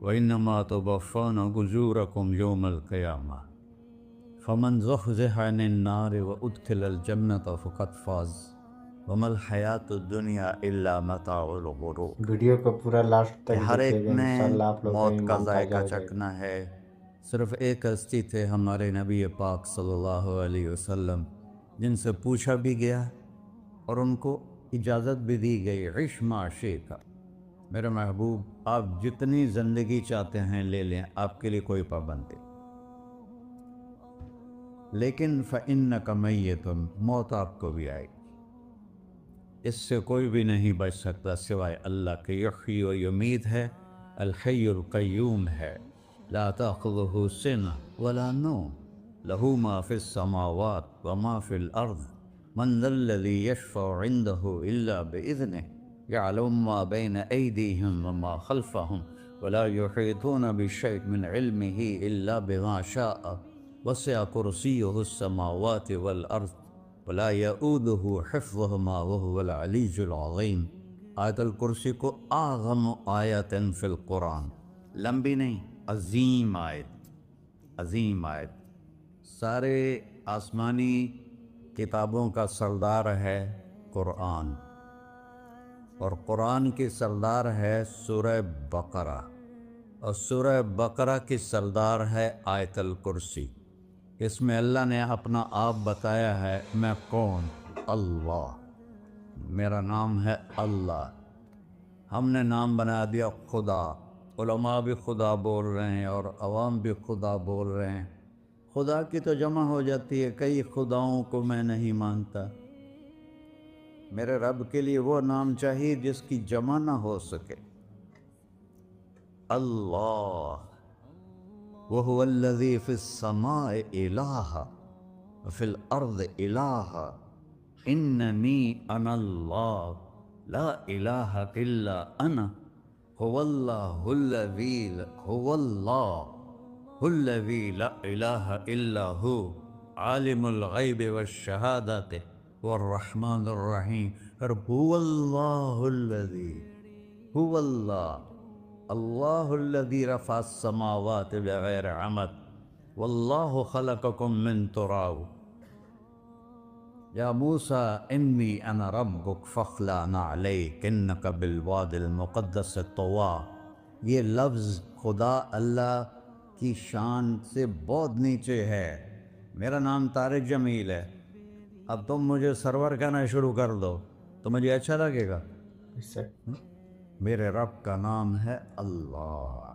وإنما توفون أجوركم يوم القيامة فمن زحزح عن النار وأدخل الجنة فقد فاز وما الحياة الدنيا إلا متاع الغرور۔ ویڈیو کو پورا لاسٹ کہ تک ہر دیکھیں ایک گے، میں انشاءاللہ آپ لوگ کو موت کا ایمان ذائقہ تازہ ہو جائے گا۔ چکھنا ہے۔ صرف ایک ہستی تھے ہمارے نبی پاک صلی اللہ علیہ وسلم، جن سے پوچھا بھی گیا اور ان کو اجازت بھی دی گئی، عش ما شئت، میرے محبوب آپ جتنی زندگی چاہتے ہیں لے لیں، آپ کے لیے کوئی پابندی، لیکن فإنک میت، موت آپ کو بھی آئے گی، اس سے کوئی بھی نہیں بچ سکتا سوائے اللہ کے۔ یحیی و یمیت ہے، الحی القیوم ہے، لا تأخذہ سنہ ولا نوم، لہ ما فی السماوات وما فی الارض، من ذا الذی یشفع عنده الا بإذنہ، یعلم ما بین ایدیہم وما خلفہم، ولا یحیطون بشیء من علمہ الا بما شاء، وسع کرسیہ السماوات والارض ولا یؤودہ حفظہما وہو العلی العظیم۔ آیت الکرسی کو اعظم آیت فی القرآن، لمبی نہیں، عظیم آیت، عظیم آیت، سارے آسمانی کتابوں کا سردار ہے قرآن، اور قرآن کی سردار ہے سورہ بقرہ، اور سورہ بقرہ کی سردار ہے آیت الکرسی۔ اس میں اللہ نے اپنا آپ بتایا ہے، میں کون؟ اللہ، میرا نام ہے اللہ۔ ہم نے نام بنا دیا خدا، علماء بھی خدا بول رہے ہیں اور عوام بھی خدا بول رہے ہیں۔ خدا کی تو جمع ہو جاتی ہے، کئی خداؤں کو میں نہیں مانتا، میرے رب کے لیے وہ نام چاہیے جس کی جمع نہ ہو سکے۔ اللہ، وَهُوَ الَّذِي فِي السَّمَاءِ إِلَٰهٌ وَفِي الْأَرْضِ إِلَٰهٌ إِنَّنِي أَنَا اللَّهُ لَا إِلَٰهَ إِلَّا أَنَا هُوَ اللَّهُ الَّذِي لَا إِلَٰهَ إِلَّا هُوَ عَالِمُ الْغَيْبِ وَالشَّهَادَةِ وَالرَّحْمَٰنُ الرَّحِيمُ۔ اور هُوَ اللَّهُ الَّذِي، هُوَ اللہ، اللہ الذی رفع السماوات بغیر عمد واللہ خلقکم من تراب، یا موسیٰ انی انا ربک فاخلع نعلیک انک بالواد المقدس طویٰ۔ یہ لفظ خدا اللہ کی شان سے بہت نیچے ہے۔ میرا نام طارق جمیل ہے، اب تم مجھے سرور کہنا شروع کر دو تو مجھے اچھا لگے گا؟ اس سے میرے رب کا نام ہے اللہ،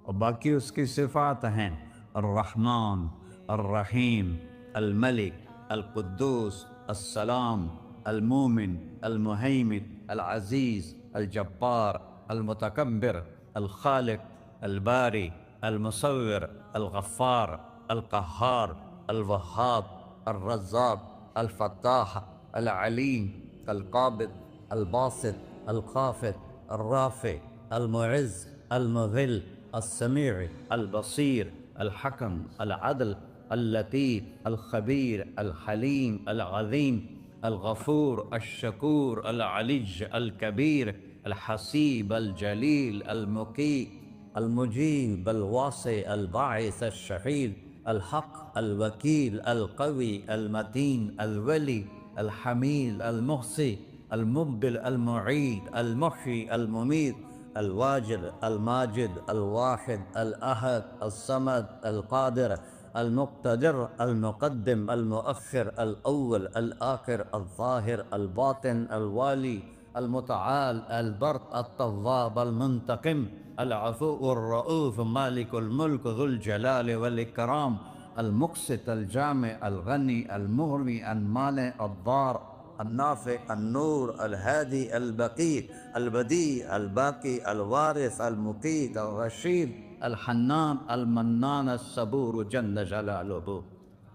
اور باقی اس کی صفات ہیں الرحمن، الرحیم، الملک، القدوس، السلام، المومن، المہیمن، العزیز، الجبار، المتکبر، الخالق، الباری، المصور، الغفار، القہار، الوہاب، الرزاق، الفتاح، العلیم، القابض، الباسط، الخافض، الرافع، المعز، المذل، السمیع، البصیر، الحکم، العدل، اللطیف، الخبیر، الحلیم، العظیم، الغفور، الشکور، العلی، الکبیر، الحسیب، الجلیل، المقیت، المجیب، الواسع، الباعث، الشہید، الحق، الوکیل، القوی، المتین، الولی، الحمید، المحصی، المبدل، المعید، المحیی، الممید، الواجد، الماجد، الواحد، الأحد، الصمد، القادر، المقتدر، المقدم، المؤخر، الأول، الآخر، الظاهر، الباطن، الوالي، المتعال، البر، التواب، المنتقم، العفو، الرؤوف، مالك الملك، ذو الجلال والإكرام، المقسط، الجامع، الغني، المغني، المانع، الضار، النافع، النور، الهادي، البقي، البديع، الباقي، الوارث، المقيت، الرشيد، الحنان، المنان، الصبور جل جلالہ۔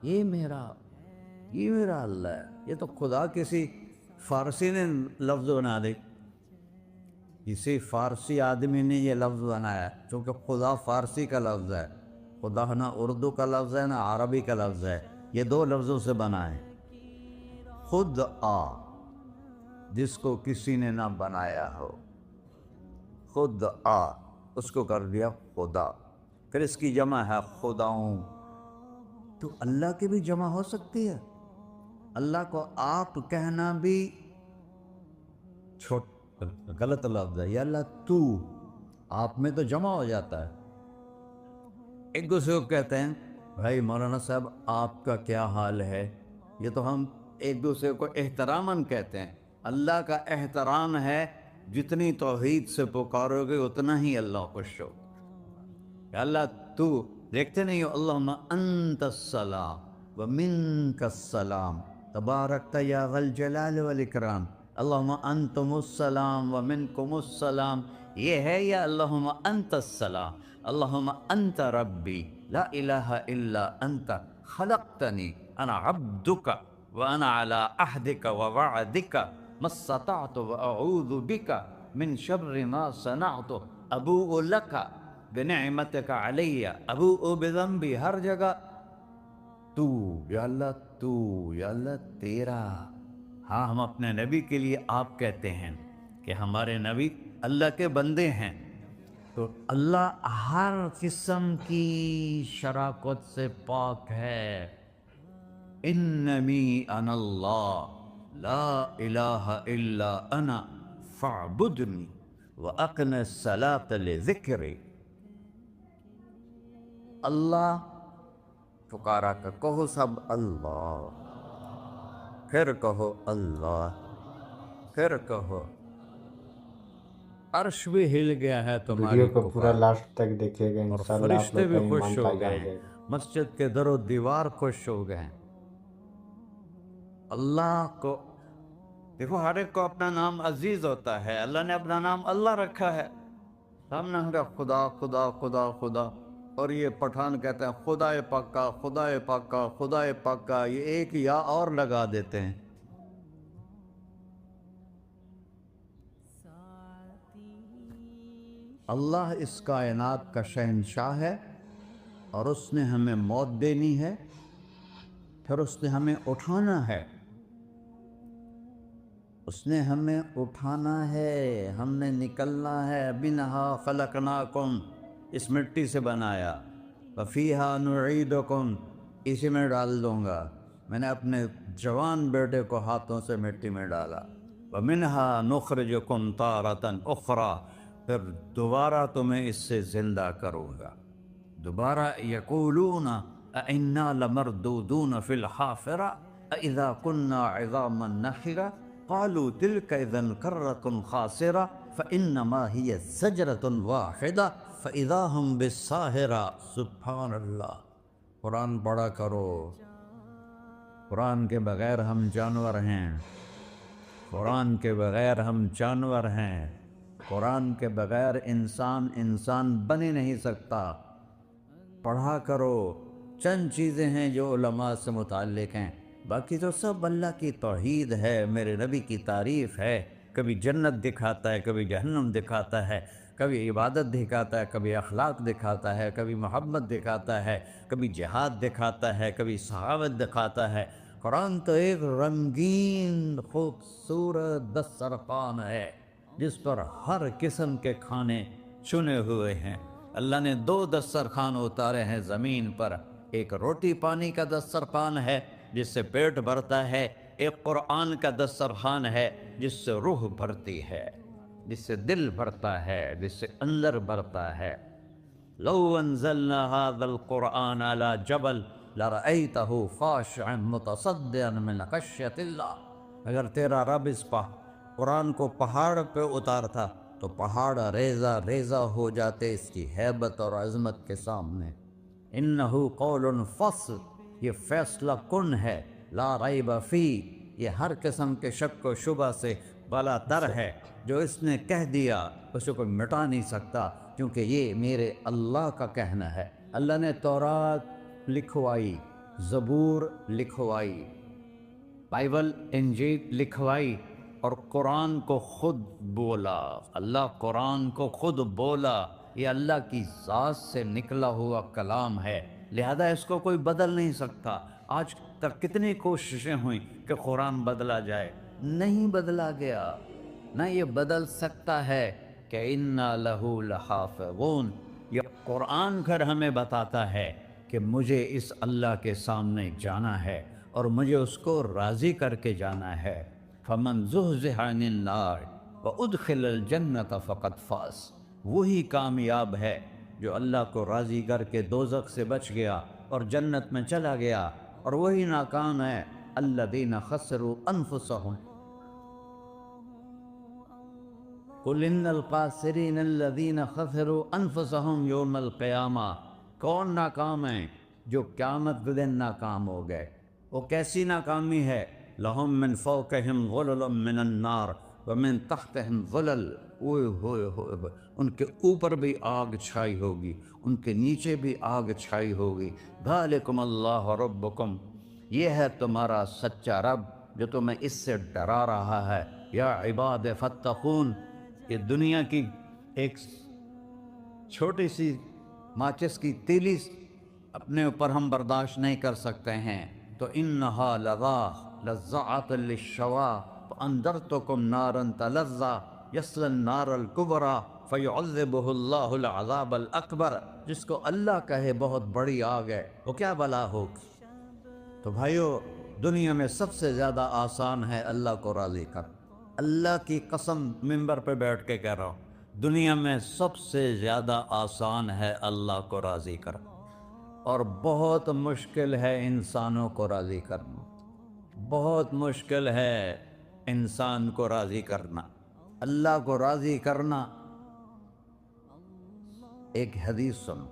یہ میرا اللہ ہے۔ یہ تو خدا کسی فارسی نے لفظ بنا دی، کسی فارسی آدمی نے یہ لفظ بنایا، چونکہ خدا فارسی کا لفظ ہے، خدا نہ اردو کا لفظ ہے نہ عربی کا لفظ ہے، یہ دو لفظوں سے بنا ہے۔ خود آ، جس کو کسی نے نہ بنایا ہو، خود آ، اس کو کر دیا خدا. پھر اس کی جمع ہے خداؤں. تو اللہ کی بھی جمع ہو سکتی ہے. اللہ کو آپ کہنا بھی غلط لفظ ہے. یا اللہ تو، آپ میں تو جمع ہو جاتا ہے. ایک دوسرے کو کہتے ہیں بھائی مولانا صاحب آپ کا کیا حال ہے. یہ تو ہم ایک دوسرے کو احتراماً کہتے ہیں. اللہ کا احترام ہے جتنی توحید سے پکارو گے اتنا ہی اللہ خوش ہو. یا اللہ تو، دیکھتے نہیں ہو اللہم انت السلام ومنک السلام تبارکت یا ذا الجلال والاکرام. اللہم انتم السلام ومنکم السلام یہ ہے. یا اللہم انت السلام اللہم انت ربی لا الہ الا انت خلقتنی انا عبدک وانا علی عہدک ووعدک ما استطعت واعوذ بک من شر ما صنعت ابوء لک بنعمتک علی ابوء بذنبی. ہر جگہ تو، یا اللہ تو، یا اللہ تیرا. ہاں ہم اپنے نبی کے لیے آپ کہتے ہیں کہ ہمارے نبی اللہ کے بندے ہیں. تو اللہ ہر قسم کی شراکت سے پاک ہے. اننی انا اللہ لا الہ الا انا فاعبدنی واقم الصلاۃ لذکری. اللہ پکارا کر کہو سب اللہ، پھر کہو اللہ، پھر کہو. عرش بھی ہل گیا ہے تمہاری ویڈیو کو پورا پکار، لاسٹ تک دیکھیے گا، اور انشاءاللہ آپ فرشتے لوگ کا بھی خوش ایمان ہو تازہ گئے ہو ہیں، جائے گا. مسجد کے در و دیوار خوش ہو گئے ہیں. اللہ کو دیکھو، ہر ایک کو اپنا نام عزیز ہوتا ہے. اللہ نے اپنا نام اللہ رکھا ہے. ہم نے کہا خدا خدا خدا خدا، اور یہ پٹھان کہتے ہیں خدا پاکا خدا پاکا خدا پاکا. یہ ایک یا اور لگا دیتے ہیں. اللہ اس کائنات کا شہنشاہ ہے، اور اس نے ہمیں موت دینی ہے، پھر اس نے ہمیں اٹھانا ہے. اس نے ہمیں اٹھانا ہے، ہم نے نکلنا ہے. منہا خلقناکم، اس مٹی سے بنایا. وفیہا نعیدکم، اسی میں ڈال دوں گا. میں نے اپنے جوان بیٹے کو ہاتھوں سے مٹی میں ڈالا. ومنہا نخرجکم تارۃ اخری، پھر دوبارہ تمہیں اس سے زندہ کروں گا. دوبارہ یقولون اِنَّا لَمَرْدُودُونَ فِي الْحَافِرَةِ أَإِذَا كُنَّا عِظَامًا نَخِرَةً قَالُوا تِلْكَ إِذًا كَرَّةٌ خَاسِرَةٌ فَإِنَّمَا هِيَ زَجْرَةٌ وَاحِدَةٌ فَإِذَا هُمْ بِالسَّاهِرَةِ. سبحان اللہ. قرآن پڑھا کرو. قرآن کے بغیر ہم جانور ہیں. قرآن کے بغیر ہم جانور ہیں. قرآن کے بغیر انسان بن ہی نہیں سکتا. پڑھا کرو. چند چیزیں ہیں جو علماء سے متعلق ہیں، باقی تو سب اللہ کی توحید ہے، میرے نبی کی تعریف ہے. کبھی جنت دکھاتا ہے، کبھی جہنم دکھاتا ہے، کبھی عبادت دکھاتا ہے، کبھی اخلاق دکھاتا ہے، کبھی محبت دکھاتا ہے، کبھی جہاد دکھاتا ہے، کبھی صحابت دکھاتا ہے. قرآن تو ایک رنگین خوبصورت دسترخوان ہے جس پر ہر قسم کے کھانے چنے ہوئے ہیں. اللہ نے 2 دسترخوان اتارے ہیں زمین پر. ایک روٹی پانی کا دسترخوان ہے جس سے پیٹ بھرتا ہے، ایک قرآن کا دسترخوان ہے جس سے روح بھرتی ہے، جس سے دل بھرتا ہے، جس سے اندر بھرتا ہے. لو انزلنا هذا القرآن على جبل لرأيته خاشعا متصدعا من خشية الله. اگر تیرا رب اس قرآن کو پہاڑ پہ اتارتا تو پہاڑ ریزہ ریزہ ہو جاتے اس کی ہیبت اور عظمت کے سامنے. انہو قول فصل، یہ فیصلہ کن ہے. لا ریب فی، یہ ہر قسم کے شک و شبہ سے بالا تر ہے. جو اس نے کہہ دیا اسے کوئی مٹا نہیں سکتا، کیونکہ یہ میرے اللہ کا کہنا ہے. اللہ نے تورات لکھوائی، زبور لکھوائی، بائبل انجیل لکھوائی، اور قرآن کو خود بولا. اللہ قرآن کو خود بولا. یہ اللہ کی ذات سے نکلا ہوا کلام ہے، لہذا اس کو کوئی بدل نہیں سکتا. آج تک کتنی کوششیں ہوئیں کہ قرآن بدلا جائے، نہیں بدلا گیا، نہ یہ بدل سکتا ہے. کہ انا لہو لحافظون، یہ قرآن گھر ہمیں بتاتا ہے کہ مجھے اس اللہ کے سامنے جانا ہے اور مجھے اس کو راضی کر کے جانا ہے۔ فمن زحزح عن النار وادخل الجنۃ فقد فاز، وہی کامیاب ہے جو اللہ کو راضی کر کے دوزخ سے بچ گیا اور جنت میں چلا گیا، اور وہی ناکام ہے الذین خسروا انفسهم قل ان الخاسرین الذین خسروا انفسهم یوم القیامہ، کون ناکام ہیں؟ جو قیامت کے دن ناکام ہو گئے۔ وہ کیسی ناکامی ہے؟ لہم من فوقہم ظلل من النار ومن تحتہم ظلل، اوئے ہوئے ہوئے، ان کے اوپر بھی آگ چھائی ہوگی، ان کے نیچے بھی آگ چھائی ہوگی۔ ذالکم اللہ ربکم، یہ ہے تمہارا سچا رب جو تمہیں اس سے ڈرا رہا ہے۔ یا عباد فاتقون، یہ دنیا کی ایک چھوٹی سی ماچس کی تیلی اپنے اوپر ہم برداشت نہیں کر سکتے ہیں، تو انہا لظا لزعۃ للشوا فانذرتکم نارا تلظی یصلی النار الکبری فیعذبہ اللہ العذاب الاکبر، جس کو اللہ کہے بہت بڑی آگ ہے، وہ کیا بلا ہوگی۔ تو بھائیو، دنیا میں سب سے زیادہ آسان ہے اللہ کو راضی کر، اللہ کی قسم منبر پہ بیٹھ کے کہہ رہا ہوں، دنیا میں سب سے زیادہ آسان ہے اللہ کو راضی کر، اور بہت مشکل ہے انسانوں کو راضی کرنا، بہت مشکل ہے انسان کو راضی کرنا۔ اللہ کو راضی کرنا، ایک حدیث سنو،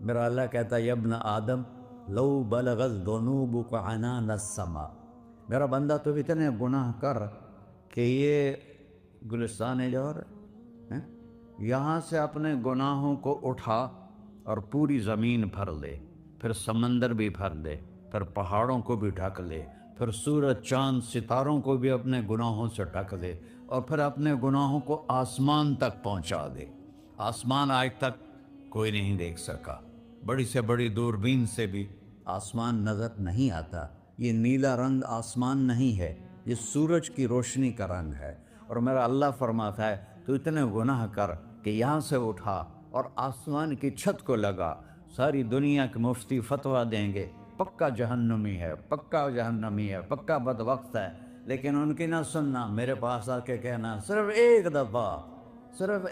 میرا اللہ کہتا ہے یا ابن آدم لو بلغت ذنوبک عنان السماء، میرا بندہ تو اتنے گناہ کر کہ یہ گلستان جوہر ہے، یہاں سے اپنے گناہوں کو اٹھا اور پوری زمین بھر لے، پھر سمندر بھی بھر لے، پھر پہاڑوں کو بھی ڈھک لے، پھر سورج چاند ستاروں کو بھی اپنے گناہوں سے ڈھک لے، اور پھر اپنے گناہوں کو آسمان تک پہنچا دے۔ آسمان آج تک کوئی نہیں دیکھ سکا، بڑی سے بڑی دوربین سے بھی آسمان نظر نہیں آتا۔ یہ نیلا رنگ آسمان نہیں ہے، یہ سورج کی روشنی کا رنگ ہے۔ اور میرا اللہ فرماتا ہے تو اتنے گناہ کر کہ یہاں سے اٹھا اور آسمان کی چھت کو لگا، ساری دنیا کے مفتی فتویٰ دیں گے پکا جہنمی ہے، پکا جہنمی ہے، پکا بدبخت ہے، لیکن ان کی نہ سننا، میرے پاس آ کے کہنا صرف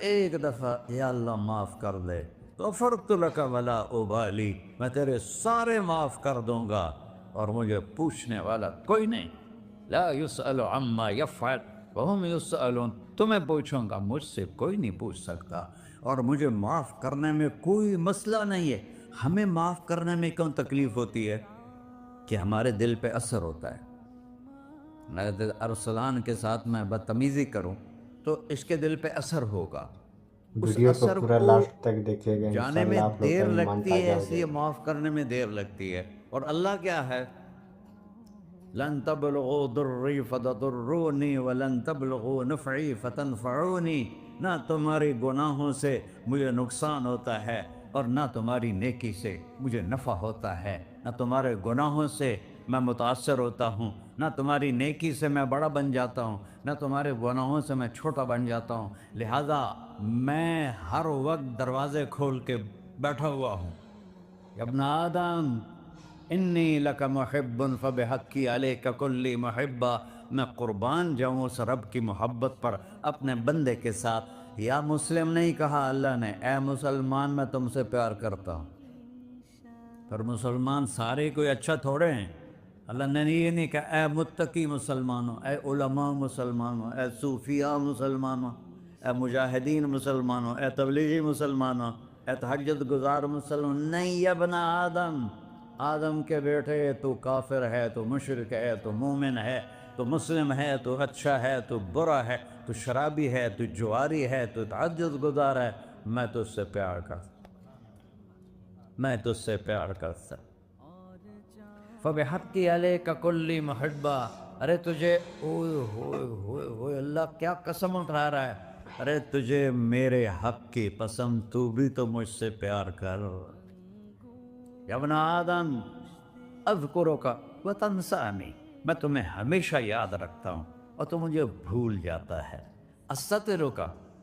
ایک دفعہ یا اللہ معاف کر دے، غفرت لک ولا ابالی، میں تیرے سارے معاف کر دوں گا اور مجھے پوچھنے والا کوئی نہیں۔ لا یسأل عما یفعل وہم یسألون، تمہیں پوچھوں گا، مجھ سے کوئی نہیں پوچھ سکتا، اور مجھے معاف کرنے میں کوئی مسئلہ نہیں ہے۔ ہمیں معاف کرنے میں کیوں تکلیف ہوتی ہے؟ کہ ہمارے دل پہ اثر ہوتا ہے۔ اگر ارسلان کے ساتھ میں بدتمیزی کروں تو اس کے دل پہ اثر ہوگا، اس ویڈیو کو اثر پورا کو لاسٹ تک دیکھیے گا، جانے میں انشاءاللہ آپ لوگ دیر کا ایمان لگتی تازہ ہے، ہو اس جائے لیے گا۔ معاف کرنے میں دیر لگتی ہے۔ اور اللہ کیا ہے؟ لن تبلغوا ضری فتضرونی ولن تبلغوا نفعی فتنفعونی، نہ تمہاری گناہوں سے مجھے نقصان ہوتا ہے اور نہ تمہاری نیکی سے مجھے نفع ہوتا ہے، نہ تمہارے گناہوں سے میں متاثر ہوتا ہوں، نہ تمہاری نیکی سے میں بڑا بن جاتا ہوں، نہ تمہارے گناہوں سے میں چھوٹا بن جاتا ہوں، لہذا میں ہر وقت دروازے کھول کے بیٹھا ہوا ہوں۔ یا ابن آدم انی لک محب فبحقی علیک کلی محبہ، میں قربان جاؤں اس رب کی محبت پر اپنے بندے کے ساتھ۔ یا مسلم نہیں کہا اللہ نے، اے مسلمان میں تم سے پیار کرتا ہوں۔ پر مسلمان سارے کوئی اچھا تھوڑے ہیں، اللہ نے یہ نہیں کہا اے متقی مسلمانوں، اے علماء مسلمانوں، اے صوفیاء مسلمانوں، اے مجاہدین مسلمانوں، اے تبلیغی مسلمانوں، اے تہجد گزار مسلمان، نہیں یا ابن آدم، آدم کے بیٹے، تو کافر ہے، تو مشرک ہے، تو مومن ہے، تو مسلم ہے، تو اچھا ہے، تو برا ہے، تو شرابی ہے، تو جواری ہے، تو تہجد گزار ہے، میں تو اس سے پیار کرتا، میں تو اس سے پیار کرتا۔ فبحقی علیک کلی محبہ، ارے تجھے اوئے ہوئے ہوئے ہوئے، اللہ کیا قسم اٹھا رہا ہے، ارے تجھے میرے حق کی قسم، تو بھی تو مجھ سے پیار کر۔ یا ابن آدم اذکرک وتنسانی، میں تمہیں ہمیشہ یاد رکھتا ہوں اور تو مجھے بھول جاتا ہے۔ استترک،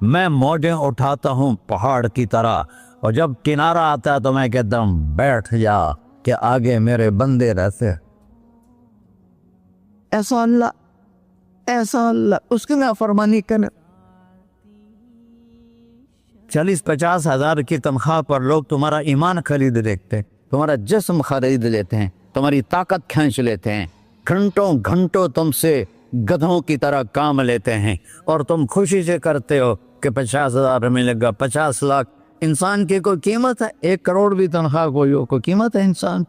میں موجیں اٹھاتا ہوں پہاڑ کی طرح، اور جب کنارہ آتا ہے تو میں کہتا ہوں بیٹھ جا کہ آگے میرے بندے رہتے۔ ایسا اللہ اس کی نافرمانی کرے۔ 40-50 ہزار کی تنخواہ پر لوگ تمہارا ایمان خرید لیتے، تمہارا جسم خرید لیتے ہیں، تمہاری طاقت کھینچ لیتے ہیں، گھنٹوں تم سے گدھوں کی طرح کام لیتے ہیں، اور تم خوشی سے کرتے ہو کہ 50,000 ملے گا، 50 لاکھ۔ انسان کی کوئی قیمت ہے؟ 1 کروڑ بھی تنخواہ کوئی قیمت ہے انسان؟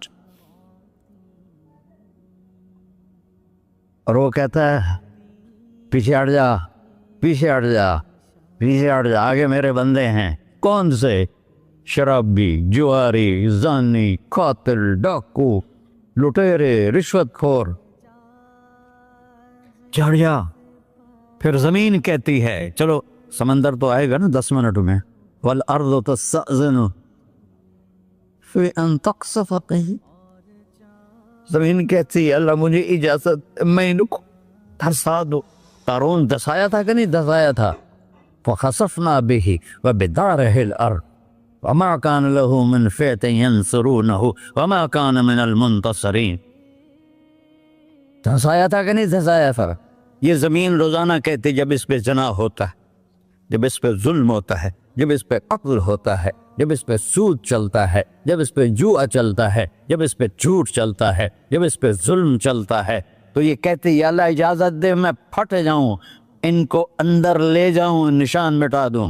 اور وہ کہتا ہے پیچھے ہٹ جا، پیچھے ہٹ جا، پیچھے ہٹ جا، آگے میرے بندے ہیں۔ کون سے؟ شرابی، جواری، زانی، قاتل، ڈاکو، لٹیرے، رشوت خور۔ چڑھ جا۔ پھر زمین کہتی ہے، چلو سمندر تو آئے گا نا 10 منٹ میں، والارض تستأذن فی ان تقصف قیل۔ زمین کہتی ہے اللہ مجھے اجازت، میں ان کو دھسا دو۔ قارون دھسایا تھا کہ نہیں دھسایا تھا؟ فخسفنا به وبداره الارض وما كان له من فئة ينصرونه وما كان من المنتصرين۔ دھسایا تھا کہ نہیں دھسایا تھا؟ یہ زمین روزانہ کہتی جب اس پہ زنا ہوتا ہے، جب اس پہ ظلم ہوتا ہے، جب اس پہ قتل ہوتا ہے، جب اس پہ سود چلتا ہے، جب اس پہ جوا چلتا ہے، جب اس پہ جھوٹ چلتا ہے، جب اس پہ ظلم چلتا ہے، تو یہ کہتے یا اللہ اجازت دے میں پھٹ جاؤں، ان کو اندر لے جاؤں، نشان مٹا دوں۔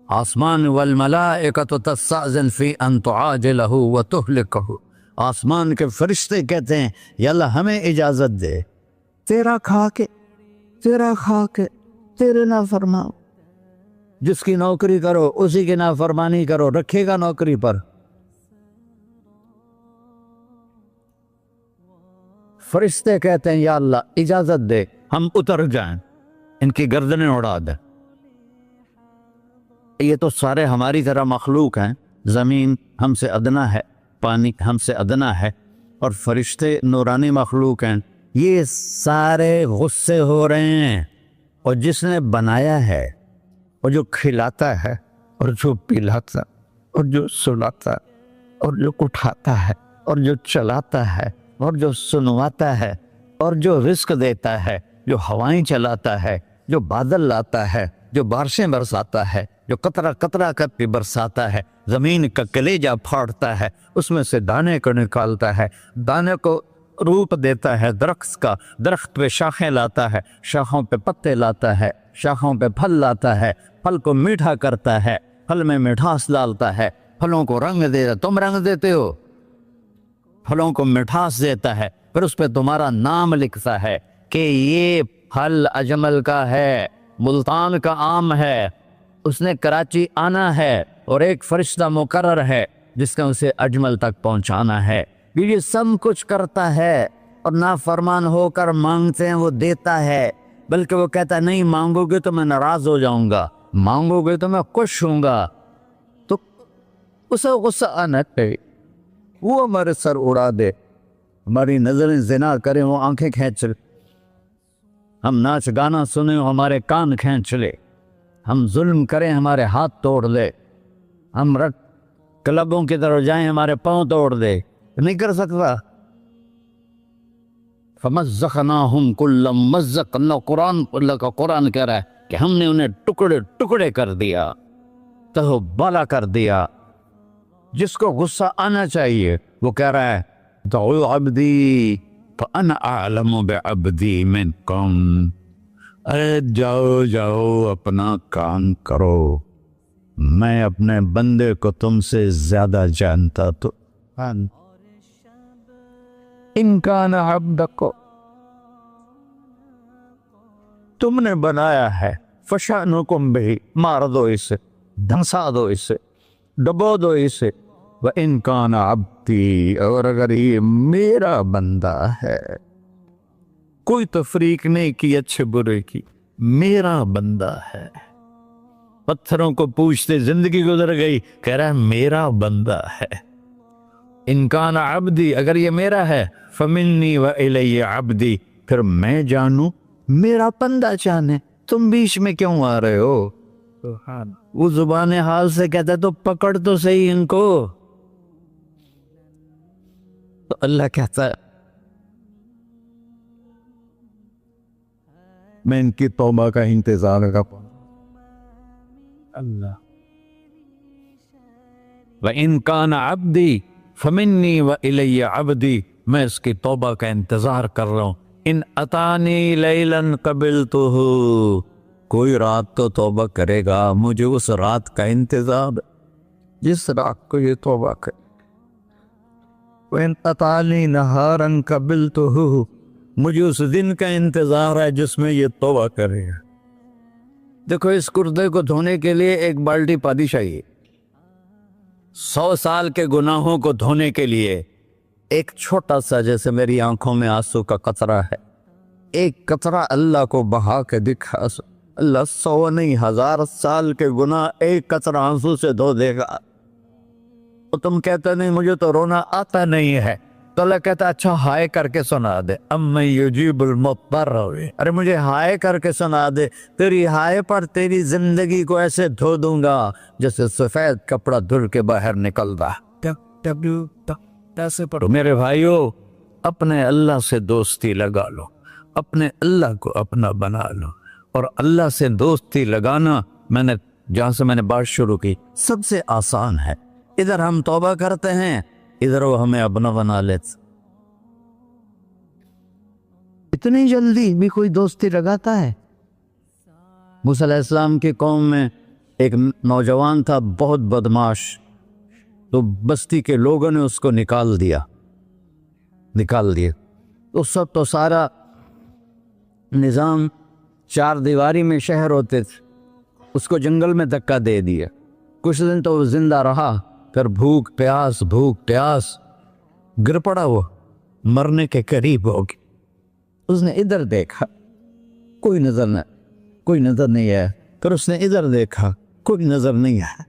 آسمان والملائکۃ تستأذن فی ان تعاجلہ وتہلکہ۔ آسمان کے فرشتے کہتے ہیں یا اللہ ہمیں اجازت دے، تیرا کھا کے تیرے نافرماؤ۔ جس کی نوکری کرو اسی کی نافرمانی کرو، رکھے گا نوکری پر؟ فرشتے کہتے ہیں یا اللہ اجازت دے ہم اتر جائیں، ان کی گردنیں اڑا دیں۔ یہ تو سارے ہماری طرح مخلوق ہیں، زمین ہم سے ادنا ہے، پانی ہم سے ادنا ہے، اور فرشتے نورانی مخلوق ہیں، یہ سارے غصے ہو رہے ہیں۔ اور جس نے بنایا ہے، اور جو کھلاتا ہے، اور جو پلاتا، اور جو سلاتا، اور جو اٹھاتا ہے، اور جو چلاتا ہے، اور جو سنواتا ہے، اور جو رزق دیتا ہے، جو ہوائیں چلاتا ہے، جو بادل لاتا ہے، جو بارشیں برساتا ہے، جو قطرہ قطرہ کر کے برساتا ہے، زمین کا کلیجہ پھاڑتا ہے، اس میں سے دانے کو نکالتا ہے، دانے کو روپ دیتا ہے درخت کا، درخت پہ شاخیں لاتا ہے، شاخوں پہ پتے لاتا ہے، شاخوں پہ پھل لاتا ہے، پھل کو میٹھا کرتا ہے، پھل میں مٹھاس ڈالتا ہے، پھلوں کو رنگ دیتا، تم رنگ دیتے ہو، پھلوں کو مٹھاس دیتا ہے، پھر اس پہ تمہارا نام لکھتا ہے کہ یہ پھل اجمل کا ہے، ملتان کا آم ہے، اس نے کراچی آنا ہے، اور ایک فرشتہ مقرر ہے جس کا اسے اجمل تک پہنچانا ہے۔ یہ سب کچھ کرتا ہے، اور نافرمان ہو کر مانگتے ہیں وہ دیتا ہے، بلکہ وہ کہتا ہے نہیں مانگو گے تو میں ناراض ہو جاؤں گا، مانگو گے تو میں خوش ہوں گا۔ تو اسے غصہ آنا چاہیے، وہ ہمارے سر اڑا دے، ہماری نظریں زنا کریں وہ آنکھیں کھینچ لے، ہم ناچ گانا سنیں وہ ہمارے کان کھینچ لے، ہم ظلم کریں ہمارے ہاتھ توڑ لے، ہم کلبوں کی طرف جائیں ہمارے پاؤں توڑ دے، نہیں کر سکتا۔ فَمَزَّقْنَاهُمْ كُلَّ مُمَزَّقٍ، اللہ کا قرآن کہہ رہا ہے کہ ہم نے انہیں ٹکڑے ٹکڑے کر دیا، تہو بالا کر دیا۔ جس کو غصہ آنا چاہیے وہ کہہ رہا ہے دعوا عبدی فأنا أعلم بعبدی منکم، ارے جاؤ جاؤ اپنا کام کرو، میں اپنے بندے کو تم سے زیادہ جانتا۔ تو ان کان عبدکو، تم نے بنایا ہے، فشانکم بہ، مار دو اسے، دھنسا دو اسے، ڈبو دو اسے، وَإِن كَانَ عَبْدِي، اور اگر یہ میرا بندہ ہے، کوئی تفریق نہیں کی اچھے برے کی، میرا بندہ ہے۔ پتھروں کو پوچھتے زندگی گزر گئی، کہہ رہا ہے میرا بندہ ہے۔ ان کان عبدی، اگر یہ میرا ہے، فمنی و الی عبدی، پھر میں جانوں میرا بندہ جانے، تم بیچ میں کیوں آ رہے ہو؟ وہ زبان حال سے کہتا ہے تو پکڑ تو صحیح ان کو. تو اللہ کہتا ہے میں ان کی توبہ کا انتظار کرتا ہوں. اللہ وَإِن كَانَ عَبْدِي فَمِنِّي وَإِلَيَّ عَبْدِي، میں اس کی توبہ کا انتظار کر رہا ہوں. ان اتانی لیلاً قبلتہ، کوئی رات تو توبہ کرے گا، مجھے اس رات کا انتظار جس رات کو یہ توبہ کرے. وَإِن أَتَانِي نَهَارًا قَبِلْتُهُ، مجھے اس دن کا انتظار ہے جس میں یہ توبہ کرے گا. دیکھو اس کردے کو دھونے کے لیے ایک بالٹی پانی چاہیے. 100 سال کے گناہوں کو دھونے کے لیے ایک چھوٹا سا، جیسے میری آنکھوں میں آنسو کا قطرہ ہے، ایک قطرہ اللہ کو بہا کے دکھا، اللہ 100 نہیں 1000 سال کے گناہ ایک قطرہ آنسو سے دھو دے گا. تو تم کہتے نہیں مجھے تو رونا آتا نہیں ہے، تو اللہ کہتا اچھا ہائے کر کے سنا دے. اَمَّن يُجِيبُ الْمُضْطَرَّ، ارے مجھے ہائے کر کے سنا دے. تیری ہائے پر تیری زندگی کو ایسے دھو دوں گا جیسے سفید کپڑا دھل کے باہر نکل رہا. میرے بھائیو، اپنے اللہ سے دوستی لگا لو، اپنے اللہ کو اپنا بنا لو. اور اللہ سے دوستی لگانا، جہاں سے میں نے بات شروع کی، سب سے آسان ہے. ادھر ہم توبہ کرتے ہیں، ادھر وہ ہمیں اپنا بنا لیتے. اتنی جلدی بھی کوئی دوستی لگاتا ہے؟ موسیٰ علیہ السلام کی قوم میں ایک نوجوان تھا بہت بدماش، تو بستی کے لوگوں نے اس کو نکال دیا. اس وقت تو سارا نظام 4 دیواری میں شہر ہوتے تھے، اس کو جنگل میں دھکا دے دیا. کچھ دن تو وہ زندہ رہا، پھر بھوک پیاس گر پڑا، وہ مرنے کے قریب ہو گیا. اس نے ادھر دیکھا، کوئی نظر نہیں آیا. پھر اس نے ادھر دیکھا، کوئی نظر نہیں آیا.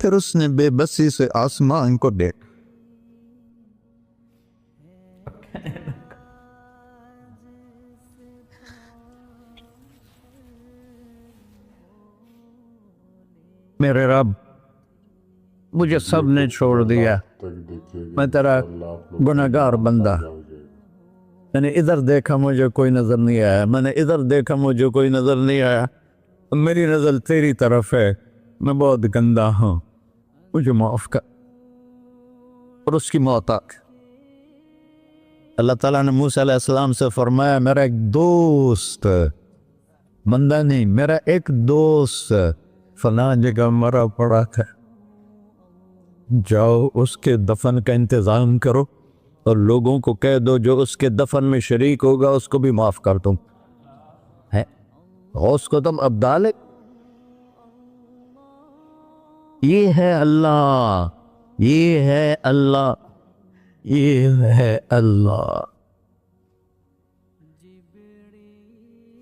پھر اس نے بے بسی سے آسمان کو دیکھا. میرے رب، مجھے سب نے چھوڑ دیا، میں تیرا گناہگار بندہ. میں نے ادھر دیکھا مجھے کوئی نظر نہیں آیا، میں نے ادھر دیکھا مجھے کوئی نظر نہیں آیا. میری نظر تیری طرف ہے، میں بہت گندا ہوں، مجھے معاف کر. اور اس کی موت آ گئی. اللہ تعالیٰ نے موسیٰ علیہ السلام سے فرمایا میرا ایک دوست، بندہ نہیں، میرا ایک دوست فلاں جگہ مرا پڑا تھا، جاؤ اس کے دفن کا انتظام کرو اور لوگوں کو کہہ دو جو اس کے دفن میں شریک ہوگا اس کو بھی معاف کر دوں. غوث کو تم ابدال ہے. یہ ہے اللہ، یہ ہے اللہ، یہ ہے اللہ.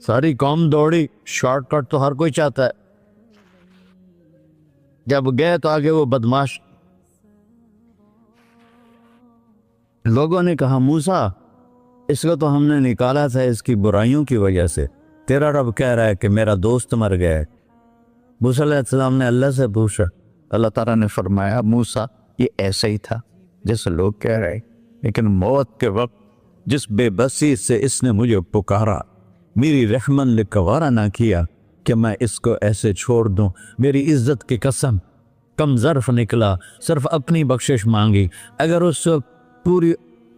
ساری قوم دوڑی، شارٹ کٹ تو ہر کوئی چاہتا ہے. جب گئے تو آگے وہ بدماش. لوگوں نے کہا موسیٰ اس کو تو ہم نے نکالا تھا اس کی برائیوں کی وجہ سے، تیرا رب کہہ رہا ہے کہ میرا دوست مر گیا ہے. موسیٰ علیہ السلام نے اللہ سے پوچھا، اللہ تعالیٰ نے فرمایا موسیٰ یہ ایسا ہی تھا جیسے لوگ کہہ رہے، لیکن موت کے وقت جس بے بسی سے اس نے مجھے پکارا، میری رحمت نے گوارا نہ کیا کہ میں اس کو ایسے چھوڑ دوں. میری عزت کی قسم، کم ظرف نکلا، صرف اپنی بخشش مانگی. اگر اس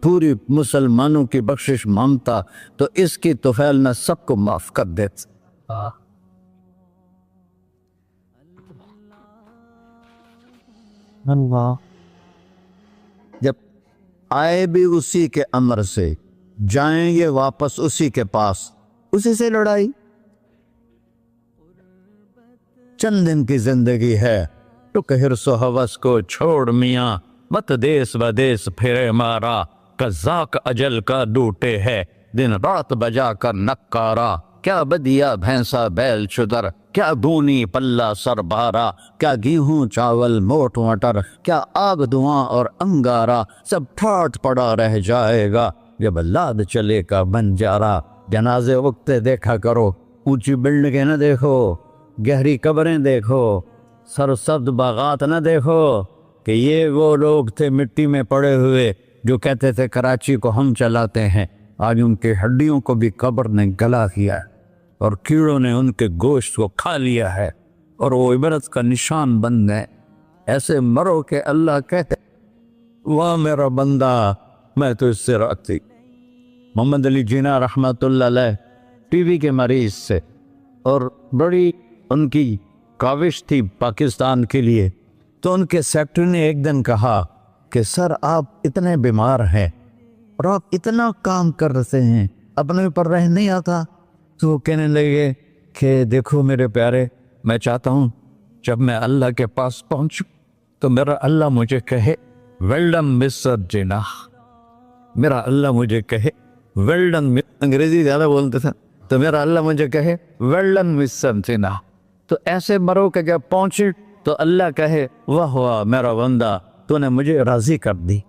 پوری مسلمانوں کی بخشش مانگتا تو اس کی طفیل نہ سب کو معاف کر دیتا. اللہ جب آئے بھی اسی کے امر سے، جائیں گے واپس اسی کے پاس، اسی سے لڑائی. چند دن کی زندگی ہے، تو حرص و ہوس کو چھوڑ میاں، مت دیس بدیس پھرے مارا. قزاق اجل کا ڈوٹے ہے، دن رات بجا کر نکارا. کیا بدیا بھینسا بیل چدر، کیا بونی پلہ سر بارا. کیا گیہوں چاول موٹ مٹر، کیا آگ دھواں اور انگارا. سب ٹھاٹ پڑا رہ جائے گا جب لاد چلے کا بنجارا. جنازے وقت دیکھا کرو، اونچی بلڈنگیں نہ دیکھو، گہری قبریں دیکھو، سرسبز باغات نہ دیکھو کہ یہ وہ لوگ تھے مٹی میں پڑے ہوئے جو کہتے تھے کراچی کو ہم چلاتے ہیں، آج ان کے ہڈیوں کو بھی قبر نے گلا کیا ہے اور کیڑوں نے ان کے گوشت کو کھا لیا ہے اور وہ عبرت کا نشان بن گئے۔ ایسے مرو کہ اللہ کہتے واہ میرا بندہ میں تو اس سے راضی۔ محمد علی جناح رحمۃ اللہ علیہ ٹی وی کے مریض سے، اور بڑی ان کی کاوش تھی پاکستان کے لیے، تو ان کے سیکٹری نے ایک دن کہا کہ سر آپ اتنے بیمار ہیں اور آپ اتنا کام کر رہے ہیں، اپنے اوپر رہ نہیں آتا؟ تو وہ کہنے لگے کہ دیکھو میرے پیارے، میں چاہتا ہوں جب میں اللہ کے پاس پہنچوں تو میرا اللہ مجھے کہے ویل ڈن مسٹر جناح، میرا اللہ مجھے کہے ویل ڈن، انگریزی زیادہ بولتے تھے، تو میرا اللہ مجھے کہے ویل ڈن مسٹر جناح۔ تو ایسے مرو کہ جب پہنچے تو اللہ کہے واہ واہ میرا بندہ تو نے مجھے راضی کر دی۔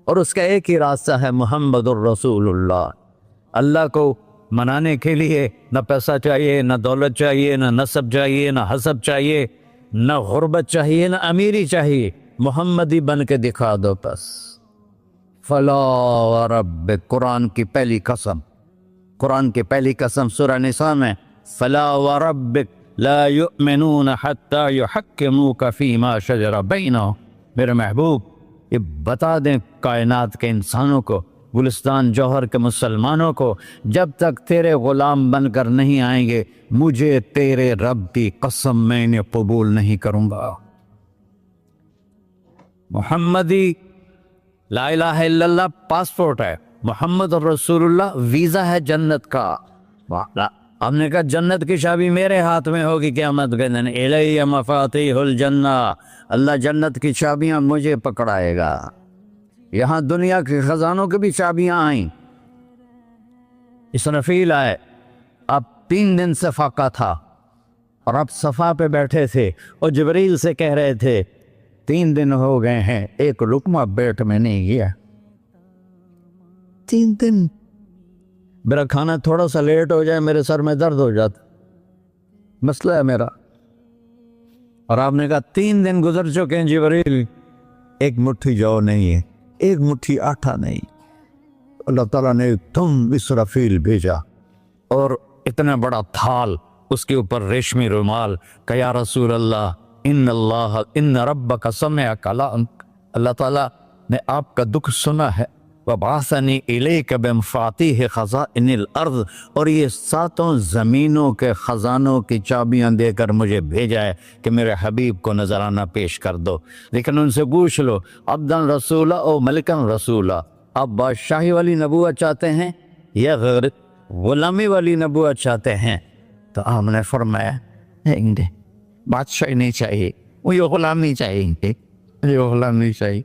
اور اس کا ایک ہی راستہ ہے محمد الرسول اللہ۔ اللہ کو منانے کے لیے نہ پیسہ چاہیے، نہ دولت چاہیے، نہ نسب چاہیے، نہ حسب چاہیے، نہ غربت چاہیے، نہ امیری چاہیے، محمدی بن کے دکھا دو بس۔ فلا وربک، قرآن کی پہلی قسم، قرآن کی پہلی قسم سورہ نساء میں، فلا وربک لا یؤمنون حتی یحکموک فیما شجر بینہم، میرے محبوب یہ بتا دیں کائنات کے انسانوں کو، گلستان جوہر کے مسلمانوں کو، جب تک تیرے غلام بن کر نہیں آئیں گے مجھے تیرے رب کی قسم میں انہیں قبول نہیں کروں گا۔ محمدی لا الہ الا اللہ پاسپورٹ ہے، محمد الرسول اللہ ویزا ہے جنت کا۔ ہم نے کہا جنت کی چابی میرے ہاتھ میں ہوگی قیامت کے دن، الیہ مفاتیح الجنہ، اللہ جنت کی چابیاں مجھے پکڑائے گا۔ یہاں دنیا کے خزانوں کی بھی چابیاں آئیں۔ اسرافیل آئے، اب 3 دن سے فاقہ تھا اور اب صفا پہ بیٹھے تھے اور جبریل سے کہہ رہے تھے 3 دن ہو گئے ہیں ایک لقمہ پیٹ میں نہیں گیا، 3 دن میرا کھانا تھوڑا سا لیٹ ہو جائے میرے سر میں درد ہو جاتا، مسئلہ ہے میرا۔ اور آپ نے کہا 3 دن گزر چکے ہیں جبریل، ایک مٹھی جو نہیں ہے، ایک مٹھی آٹا نہیں۔ اللہ تعالیٰ نے تم اسرافیل بھیجا اور اتنا بڑا تھال، اس کے اوپر ریشمی رومال، کہ یا رسول اللہ ان ربک سمع کلامک، اللہ تعالیٰ نے آپ کا دکھ سنا ہے، وَبَعَثَنِي إِلَيْكَ بِمَفَاتِيحِ خَزَائِنِ الْأَرْضِ، اور یہ 7 زمینوں کے خزانوں کی چابیاں دے کر مجھے بھیجا ہے کہ میرے حبیب کو نذرانہ پیش کر دو۔ لیکن ان سے پوچھ لو عبدًا رسولہ او ملکن رسولہ، آپ بادشاہی والی نبوت چاہتے ہیں یا غیر غلامی والی نبوت چاہتے ہیں؟ تو آپ نے فرمایا نہیں، بادشاہی نہیں چاہیے، وہ یہ غلامی چاہیے، یہ غلامی چاہیے،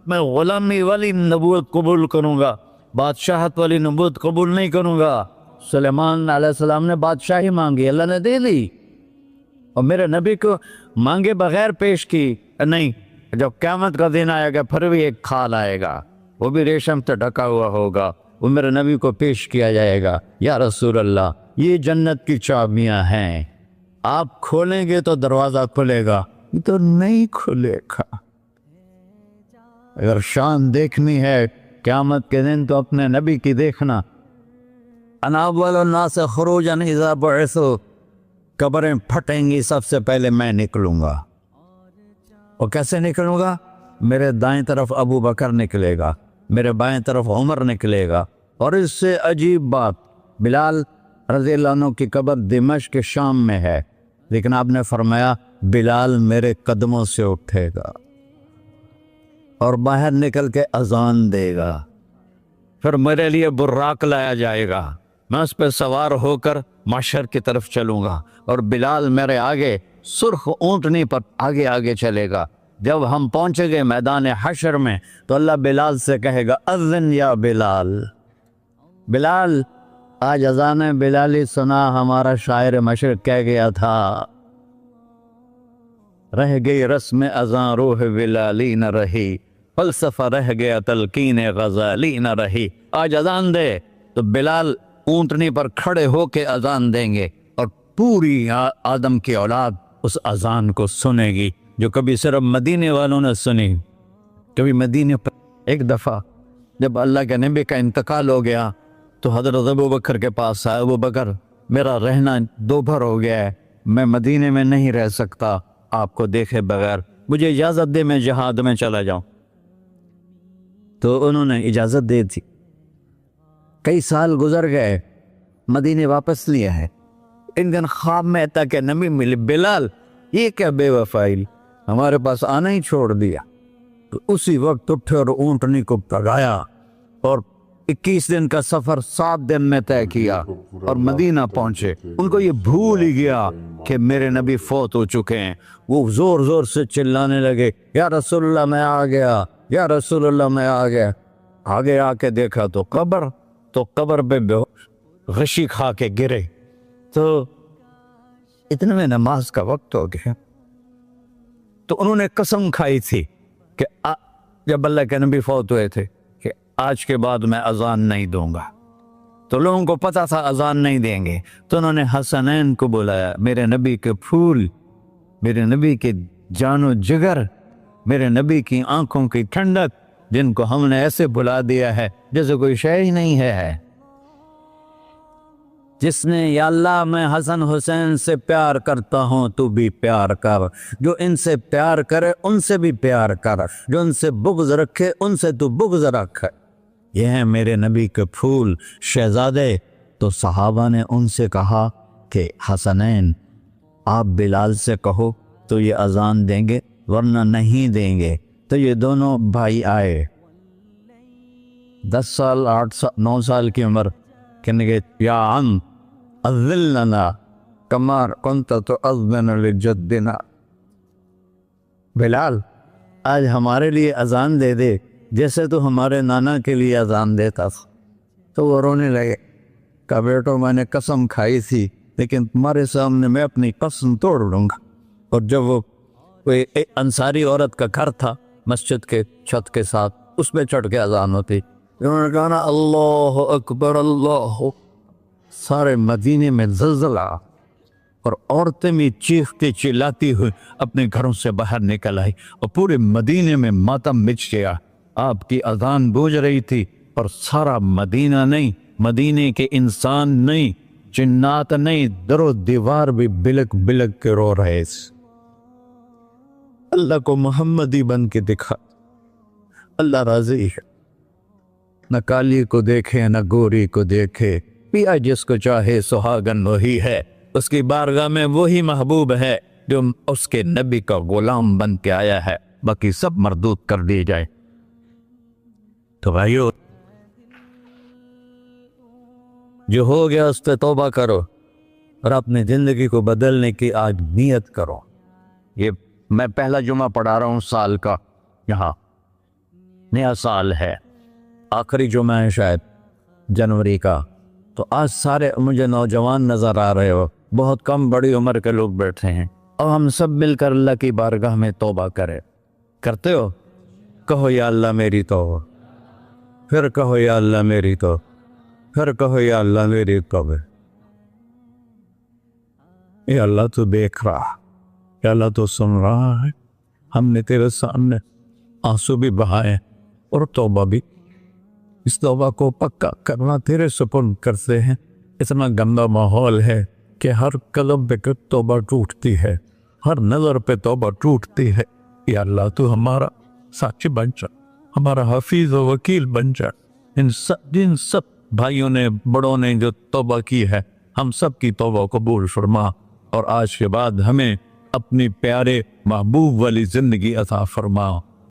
میں غلامی والی نبوت قبول کروں گا، بادشاہت والی نبوت قبول نہیں کروں گا۔ سلیمان علیہ السلام نے بادشاہی مانگی، اللہ نے دے دی، اور میرے نبی کو مانگے بغیر پیش کی نہیں۔ جب قیامت کا دن آئے گا پھر بھی ایک کھال آئے گا، وہ بھی ریشم سے ڈھکا ہوا ہوگا، وہ میرے نبی کو پیش کیا جائے گا، یا رسول اللہ یہ جنت کی چابیاں ہیں، آپ کھولیں گے تو دروازہ کھلے گا، تو نہیں کھلے گا۔ اگر شان دیکھنی ہے قیامت کے دن تو اپنے نبی کی دیکھنا۔ انا اول الناس خروجا اذا بعثوا، قبریں پھٹیں گی سب سے پہلے میں نکلوں گا، اور کیسے نکلوں گا؟ میرے دائیں طرف ابو بکر نکلے گا، میرے بائیں طرف عمر نکلے گا، اور اس سے عجیب بات، بلال رضی اللہ عنہ کی قبر دمشق کے شام میں ہے، لیکن آپ نے فرمایا بلال میرے قدموں سے اٹھے گا اور باہر نکل کے اذان دے گا، پھر میرے لیے براق لایا جائے گا، میں اس پہ سوار ہو کر محشر کی طرف چلوں گا، اور بلال میرے آگے سرخ اونٹنی پر آگے آگے چلے گا۔ جب ہم پہنچے گے میدان حشر میں تو اللہ بلال سے کہے گا اذن یا بلال، بلال آج اذان بلالی سنا، ہمارا شاعر مشرق کہہ گیا تھا رہ گئی رسم اذان روح بلالی نہ رہی، فلسفہ رہ گیا تلقین غزالی نہ رہی۔ آج اذان دے تو بلال اونٹنی پر کھڑے ہو کے اذان دیں گے اور پوری آدم کی اولاد اس اذان کو سنے گی جو کبھی صرف مدینے والوں نے سنی۔ کبھی مدینے پر ایک دفعہ جب اللہ کے نبی کا انتقال ہو گیا تو حضرت ابوبکر کے پاس آئے، ابوبکر میرا رہنا دوپہر ہو گیا ہے، میں مدینے میں نہیں رہ سکتا آپ کو دیکھے بغیر، مجھے اجازت دے میں جہاد میں چلا جاؤں۔ تو انہوں نے اجازت دے دی۔ کئی سال گزر گئے، مدینے واپس لیا ہے۔ ان دن خواب میں تھا کہ نبی ملے، بلال یہ کیا بے وفائی، ہمارے پاس آنا ہی چھوڑ دیا۔ تو اسی وقت اٹھے اور اونٹنی کو پگایا اور 21 دن کا سفر 7 دن میں طے کیا اور مدینہ پہنچے۔ ان کو یہ بھول ہی گیا کہ میرے نبی فوت ہو چکے ہیں۔ وہ زور زور سے چلانے لگے، یا رسول اللہ میں آ گیا، یا رسول اللہ میں آ گیا۔ آگے آ کے دیکھا تو قبر پہ غشی کھا کے گرے۔ تو اتنے میں نماز کا وقت ہو گیا۔ تو انہوں نے قسم کھائی تھی کہ جب اللہ کے نبی فوت ہوئے تھے کہ آج کے بعد میں اذان نہیں دوں گا۔ تو لوگوں کو پتا تھا اذان نہیں دیں گے، تو انہوں نے حسنین کو بلایا، میرے نبی کے پھول، میرے نبی کے جان و جگر، میرے نبی کی آنکھوں کی ٹھنڈک، جن کو ہم نے ایسے بلا دیا ہے جیسے کوئی شے ہی نہیں ہے۔ جس نے یا اللہ میں حسن حسین سے پیار کرتا ہوں تو بھی پیار کر، جو ان سے پیار کرے ان سے بھی پیار کر، جو ان سے بغض رکھے ان سے تو بغض رکھ۔ یہ ہیں میرے نبی کے پھول شہزادے۔ تو صحابہ نے ان سے کہا کہ حسنین آپ بلال سے کہو تو یہ اذان دیں گے، ورنہ نہیں دیں گے۔ تو یہ دونوں بھائی آئے، 10 سال 8 سال 9 سال کی عمر، کہنے گے یا عم اذن لنا کما کنت تؤذن لجدنا، بلال آج ہمارے لیے اذان دے دے جیسے تو ہمارے نانا کے لیے اذان دیتا تھا۔ تو وہ رونے لگے، کہا بیٹو میں نے قسم کھائی تھی لیکن تمہارے سامنے میں اپنی قسم توڑ لوں گا۔ اور جب وہ کوئی انصاری عورت کا گھر تھا مسجد کے چھت کے ساتھ، اس پہ چڑھ کے اذان ہوتی، انہوں نے کہا نا اللہ اکبر اللہ، سارے مدینے میں زلزلہ اور عورتیں بھی چیختی چلاتی ہوئی اپنے گھروں سے باہر نکل آئی اور پورے مدینے میں ماتم مچ گیا۔ آپ کی اذان گونج رہی تھی اور سارا مدینہ نہیں، مدینے کے انسان نہیں، جنات نہیں، در و دیوار بھی بلک بلک کے رو رہے تھے۔ اللہ کو محمدی بن کے دکھا، اللہ راضی ہے، نہ کالی کو دیکھے نہ گوری کو دیکھے، پیا جس کو چاہے سہاگن وہی ہے، اس کی بارگاہ میں وہی محبوب ہے جو اس کے نبی کا غلام بن کے آیا ہے، باقی سب مردود کر دی جائے۔ تو بھائیو جو ہو گیا اس پہ توبہ کرو اور اپنی زندگی کو بدلنے کی آج نیت کرو۔ یہ میں پہلا جمعہ پڑھا رہا ہوں سال کا، یہاں نیا سال ہے، آخری جمعہ ہے شاید جنوری کا۔ تو آج سارے مجھے نوجوان نظر آ رہے ہو، بہت کم بڑی عمر کے لوگ بیٹھے ہیں، اور ہم سب مل کر اللہ کی بارگاہ میں توبہ کرتے ہو؟ کہو یا اللہ میری توبہ، پھر کہو یا اللہ میری توبہ، پھر کہو یا اللہ میری توبہ۔ اے اللہ تو دیکھ رہا، یا اللہ تو سن رہا ہے، ہم نے تیرے سامنے آنسو بھی بہائے اور توبہ بھی، اس توبہ کو پکا کرنا تیرے سپرد کرتے ہیں۔ اتنا گندا ماحول ہے کہ ہر قدم پہ توبہ ٹوٹتی ہے، ہر نظر پہ توبہ ٹوٹتی ہے۔ یا اللہ تو ہمارا ساتھی بن جا، ہمارا حفیظ و وکیل بن جا۔ جن سب بھائیوں نے بڑوں نے جو توبہ کی ہے، ہم سب کی توبہ قبول فرما، اور آج کے بعد ہمیں اپنی پیارے محبوب والی زندگی عطا فرما۔